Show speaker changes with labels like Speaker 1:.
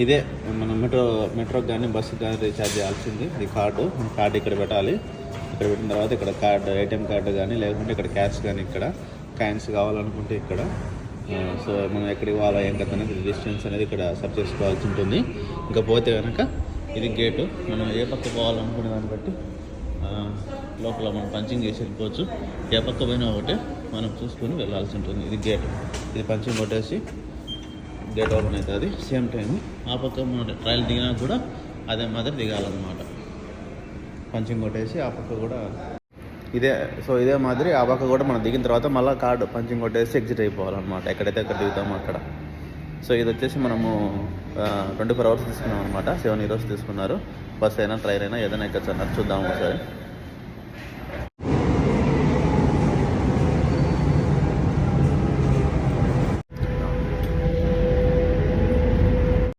Speaker 1: ఇదే మనం మెట్రోకి కానీ బస్సుకి కానీ రీఛార్జ్ చేయాల్సింది. ఇది కార్డు ఇక్కడ పెట్టాలి. ఇక్కడ పెట్టిన తర్వాత ఇక్కడ ఏటీఎం కార్డు కానీ లేకుంటే ఇక్కడ క్యాష్ కానీ ఇక్కడ కాయిన్స్ కావాలనుకుంటే ఇక్కడ. సో మనం ఎక్కడికి పోవాలో ఏం కదా అనేది డిస్టెన్స్ అనేది ఇక్కడ సెర్చ్ చేసుకోవాల్సి ఉంటుంది. ఇంకా పోతే కనుక ఇది గేటు. మనం ఏ పక్క పోవాలనుకునే దాన్ని బట్టి లోపల మనం పంచింగ్ చేసి వెళ్ళిపోవచ్చు. ఏ పక్క పోయినా ఒకటే మనం చూసుకొని వెళ్ళాల్సి ఉంటుంది. ఇది గేట్. ఇది పంచింగ్ కొట్టేసి గేట్ ఓపెన్ అవుతుంది. సేమ్ టైం ఆ పక్క మనం ట్రయల్ దిగినా కూడా అదే మాదిరి దిగాలన్నమాట. పంచింగ్ కొట్టేసి ఆ పక్క కూడా ఇదే మాదిరి ఆ పక్క కూడా మనం దిగిన తర్వాత మళ్ళీ కార్డు పంచింగ్ కొట్టేసి ఎగ్జిట్ అయిపోవాలన్నమాట. ఎక్కడైతే అక్కడ దిగుతామో అక్కడ. సో ఇది వచ్చేసి మనము 24 hours తీసుకున్నాం అనమాట. 7 ఈరోజు తీసుకున్నారు. బస్ అయినా ట్రైన్ అయినా ఏదైనా ఎక్కచ్చు అన్నారు. చూద్దాము ఒకసారి.